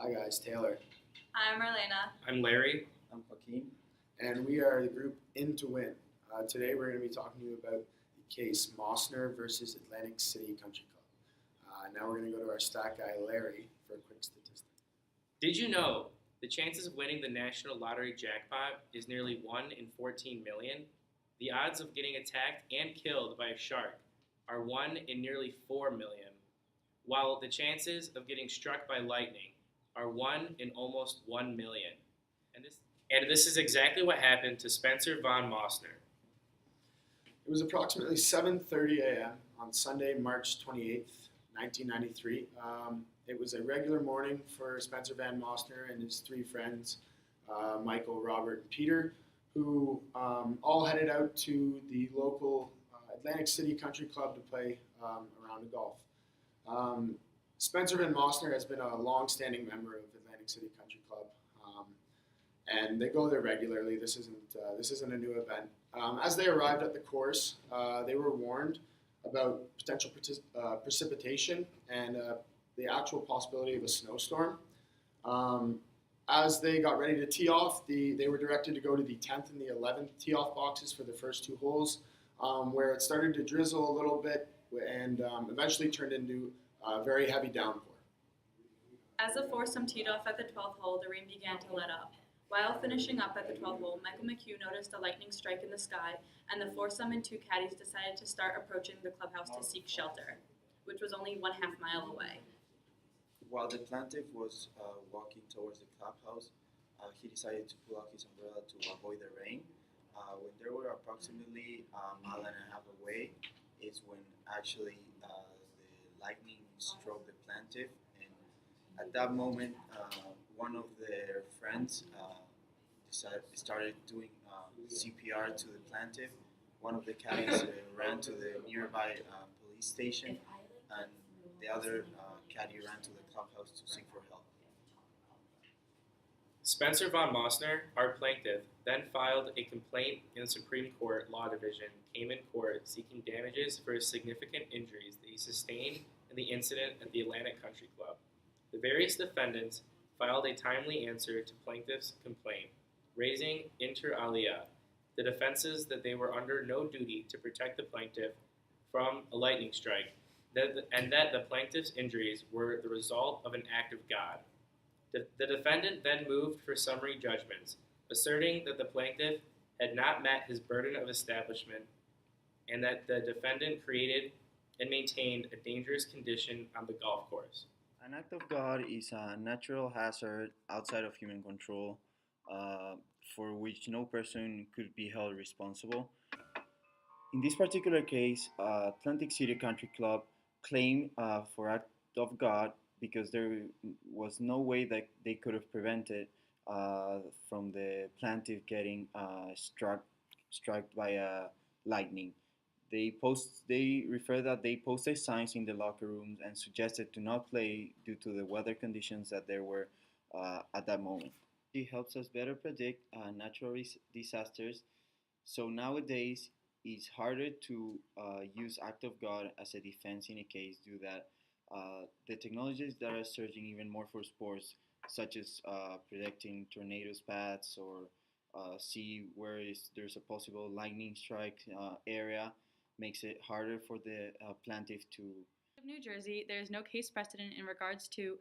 Hi guys, Taylor, I'm Marlena. I'm Larry. I'm Joaquin. and we are the group In to Win. Today we're going to be talking to you about the case Maussner versus Atlantic City Country Club. Now we're going to go to our stat guy Larry for a quick statistic. Did you know the chances of winning the national lottery jackpot is nearly 1 in 14 million? The odds of getting attacked and killed by a shark are 1 in nearly 4 million, while the chances of getting struck by lightning are 1 in almost 1 million. And this is exactly what happened to Spencer von Maussner. It was approximately 7:30 a.m. on Sunday, March 28th, 1993. It was a regular morning for Spencer Van Maussner and his three friends, Michael, Robert, and Peter, who all headed out to the local Atlantic City Country Club to play a round of golf. Um, Spencer Van Maussner has been a long-standing member of Atlantic City Country Club, and they go there regularly. This isn't a new event. As they arrived at the course, they were warned about potential precipitation and the actual possibility of a snowstorm. As they got ready to tee off, they were directed to go to the 10th and the 11th tee off boxes for the first two holes, where it started to drizzle a little bit and eventually turned into a very heavy downpour. As the foursome teed off at the 12th hole, the rain began to let up. While finishing up at the 12th hole, Michael McHugh noticed a lightning strike in the sky, and the foursome and two caddies decided to start approaching the clubhouse to seek shelter, which was only 1/2 mile away. While the plaintiff was walking towards the clubhouse, he decided to pull out his umbrella to avoid the rain. When they were approximately a mile and a half away, is when actually the lightning struck the plaintiff, and at that moment, one of their friends started doing CPR to the plaintiff. One of the caddies ran to the nearby police station, and the other caddy ran to the clubhouse to seek for help. Spencer von Maussner, our plaintiff, then filed a complaint in the Supreme Court Law Division, Cayman Court, seeking damages for his significant injuries that he sustained in the incident at the Atlantic Country Club. The various defendants filed a timely answer to plaintiff's complaint, raising inter alia the defenses that they were under no duty to protect the plaintiff from a lightning strike, and that the plaintiff's injuries were the result of an act of God. The defendant then moved for summary judgments, asserting that the plaintiff had not met his burden of establishment and that the defendant created and maintained a dangerous condition on the golf course. An act of God is a natural hazard outside of human control, for which no person could be held responsible. In this particular case, Atlantic City Country Club claimed for act of God because there was no way that they could have prevented from the plaintiff getting struck by lightning. They refer that they posted signs in the locker rooms and suggested to not play due to the weather conditions that there were at that moment. It helps us better predict natural disasters. So nowadays it's harder to use act of God as a defense in a case due that the technologies that are surging even more for sports, such as predicting tornadoes paths or see where there's a possible lightning strike area, makes it harder for the plaintiff to. In New Jersey, there is no case precedent in regards to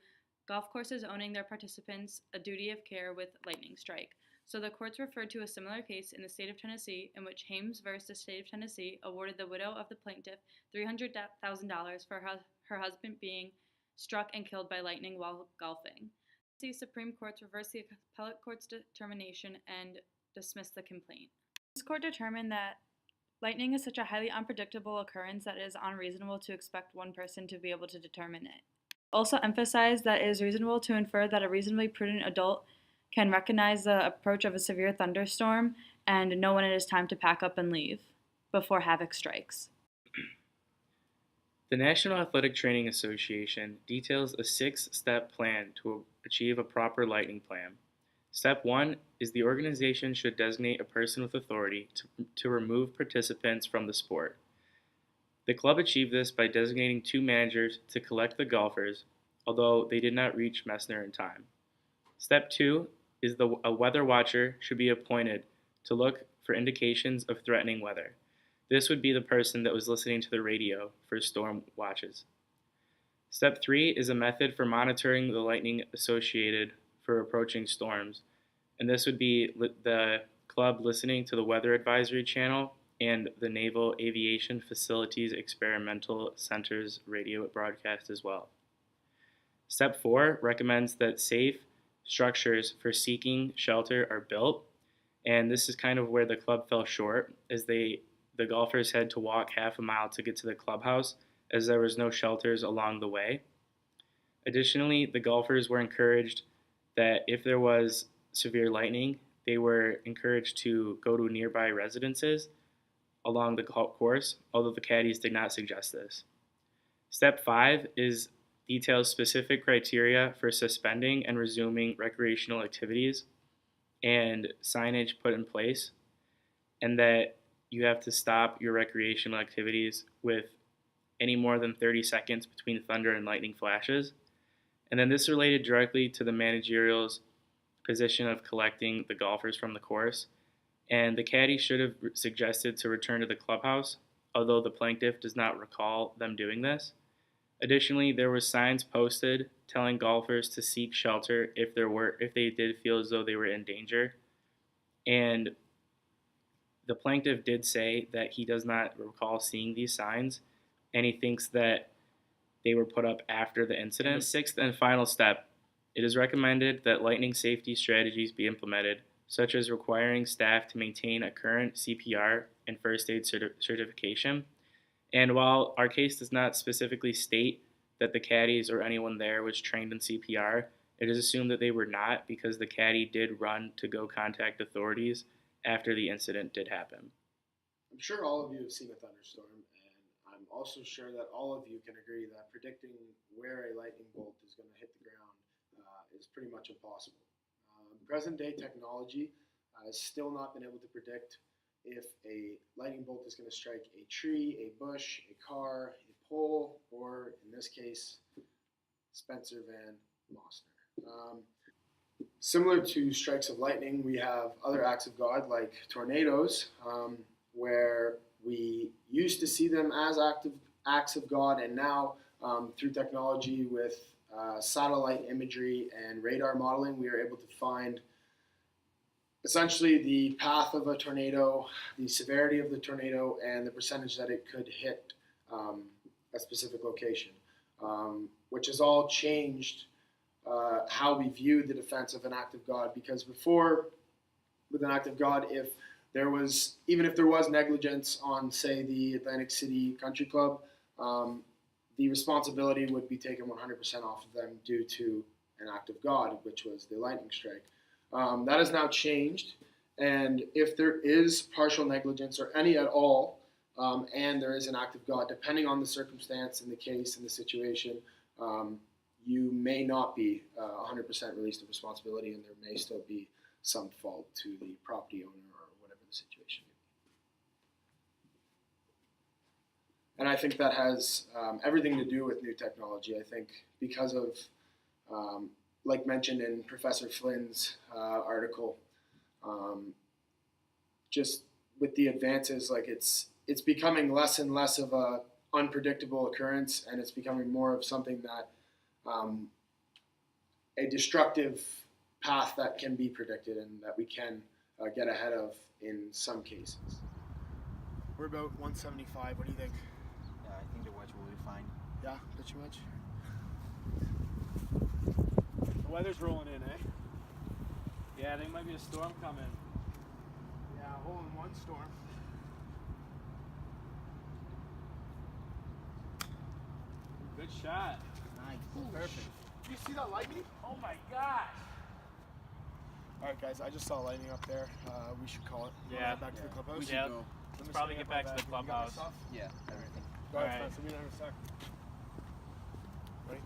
golf courses owning their participants a duty of care with lightning strike. So the courts referred to a similar case in the state of Tennessee in which Hames versus the state of Tennessee awarded the widow of the plaintiff $300,000 for her husband being struck and killed by lightning while golfing. The Supreme Court reversed the appellate court's determination and dismissed the complaint. This court determined that lightning is such a highly unpredictable occurrence that it is unreasonable to expect one person to be able to determine it. Also emphasized that it is reasonable to infer that a reasonably prudent adult can recognize the approach of a severe thunderstorm and know when it is time to pack up and leave before havoc strikes. The National Athletic Training Association details a 6-step plan to achieve a proper lightning plan. Step 1 is the organization should designate a person with authority to remove participants from the sport. The club achieved this by designating 2 managers to collect the golfers, although they did not reach Maussner in time. Step 2 is a weather watcher should be appointed to look for indications of threatening weather. This would be the person that was listening to the radio for storm watches. Step 3 is a method for monitoring the lightning associated for approaching storms, and this would be the club listening to the Weather Advisory Channel and the Naval Aviation Facilities Experimental Center's radio broadcast as well. Step 4 recommends that safe structures for seeking shelter are built, and this is kind of where the club fell short, as the golfers had to walk half a mile to get to the clubhouse, as there was no shelters along the way. Additionally, the golfers were encouraged that if there was severe lightning, they were encouraged to go to nearby residences along the course, although the caddies did not suggest this. Step 5 details specific criteria for suspending and resuming recreational activities and signage put in place, and that you have to stop your recreational activities with any more than 30 seconds between thunder and lightning flashes. And then this related directly to the managerial's position of collecting the golfers from the course, and the caddy should have suggested to return to the clubhouse, although the plaintiff does not recall them doing this. Additionally, there were signs posted telling golfers to seek shelter if they did feel as though they were in danger. And the plaintiff did say that he does not recall seeing these signs, and he thinks that they were put up after the incident. The sixth and final step, it is recommended that lightning safety strategies be implemented, such as requiring staff to maintain a current CPR and first aid certification. And while our case does not specifically state that the caddies or anyone there was trained in CPR, it is assumed that they were not, because the caddy did run to go contact authorities after the incident did happen. I'm sure all of you have seen a thunderstorm, and I'm also sure that all of you can agree that predicting where a lightning bolt is going to hit the ground is pretty much impossible. Present-day technology has still not been able to predict if a lightning bolt is going to strike a tree, a bush, a car, a pole, or in this case, Spencer Van Maussner. Similar to strikes of lightning, we have other acts of God like tornadoes, where we used to see them as acts of God, and now through technology with satellite imagery and radar modeling, we are able to find essentially the path of a tornado, the severity of the tornado, and the percentage that it could hit a specific location, which has all changed how we view the defense of an act of God. Because before, with an act of God, even if there was negligence on, say, the Atlantic City Country Club, the responsibility would be taken 100% off of them due to an act of God, which was the lightning strike. That has now changed, and if there is partial negligence or any at all, and there is an act of God, depending on the circumstance and the case and the situation, you may not be 100% released of responsibility, and there may still be some fault to the property owner or whatever the situation may be. And I think that has everything to do with new technology. I think because of, like mentioned in Professor Flynn's article, just with the advances, like it's becoming less and less of a unpredictable occurrence, and it's becoming more of something that a destructive path that can be predicted and that we can get ahead of in some cases. We're about 175. What do you think? Yeah, I think the watch will be fine. Yeah, not too much. The weather's rolling in, eh? Yeah, there might be a storm coming. Yeah, hole in one storm. Good shot. Nice. Perfect. Do you see that lightning? Oh my gosh. All right, guys. I just saw lightning up there. We should call it. Yeah. Back to the clubhouse. We should go. Let's probably get back to the clubhouse. Yeah, everything. Go ahead, Alright. Spencer. Be there in a sec. Ready?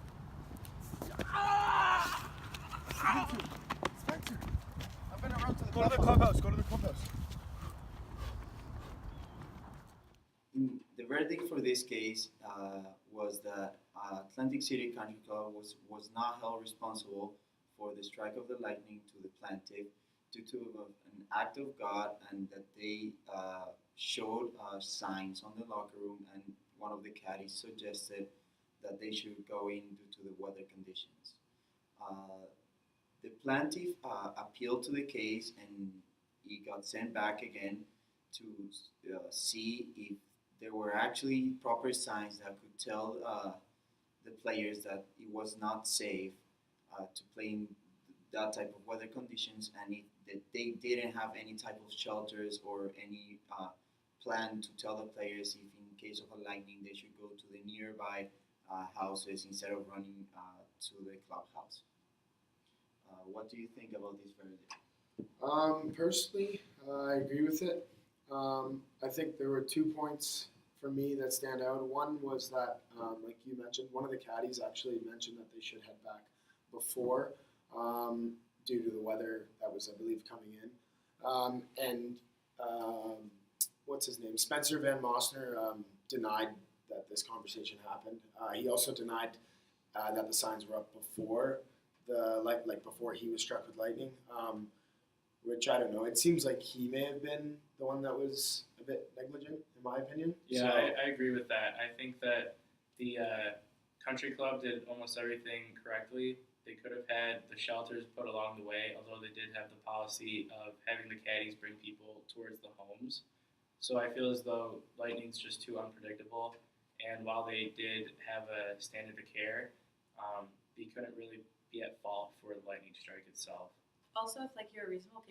Spencer, I've been around to the clubhouse. Go to the clubhouse. The verdict for this case was that Atlantic City Country Club was not held responsible for the strike of the lightning to the plaintiff due to an act of God, and that they showed signs on the locker room, and one of the caddies suggested that they should go in due to the weather conditions. Uh, the plaintiff appealed to the case, and he got sent back again to see if there were actually proper signs that could tell the players that it was not safe to play in that type of weather conditions, and if that they didn't have any type of shelters or any plan to tell the players if in case of a lightning they should go to the nearby houses instead of running to the clubhouse. What do you think about this verdict? Personally, I agree with it. I think there were 2 points for me that stand out. One was that, like you mentioned, one of the caddies actually mentioned that they should head back before due to the weather that was, I believe, coming in. What's his name? Spencer Van Maussner denied that this conversation happened. He also denied that the signs were up before before he was struck with lightning. Which I don't know. It seems like he may have been the one that was a bit negligent, in my opinion. Yeah, I agree with that. I think that the country club did almost everything correctly. They could have had the shelters put along the way, although they did have the policy of having the caddies bring people towards the homes. So I feel as though lightning's just too unpredictable. And while they did have a standard of care, they couldn't really be at fault for the lightning strike itself. Also, if like you're a reasonable,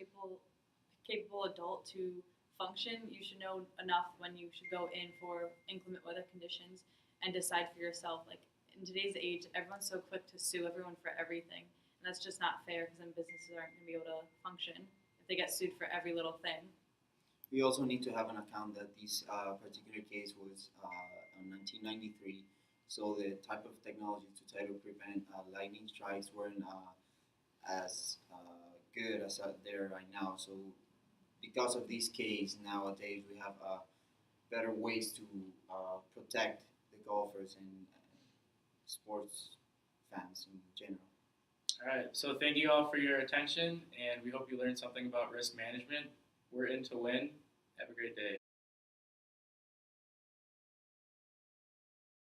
capable adult to function, you should know enough when you should go in for inclement weather conditions and decide for yourself. Like in today's age, everyone's so quick to sue everyone for everything, and that's just not fair because then businesses aren't going to be able to function if they get sued for every little thing. We also need to have an account that this particular case was in 1993, so the type of technology to try to prevent lightning strikes weren't as good as there right now. So because of this case, nowadays we have better ways to protect the golfers and sports fans in general. All right, so thank you all for your attention, and we hope you learned something about risk management. We're in to win. Have a great day.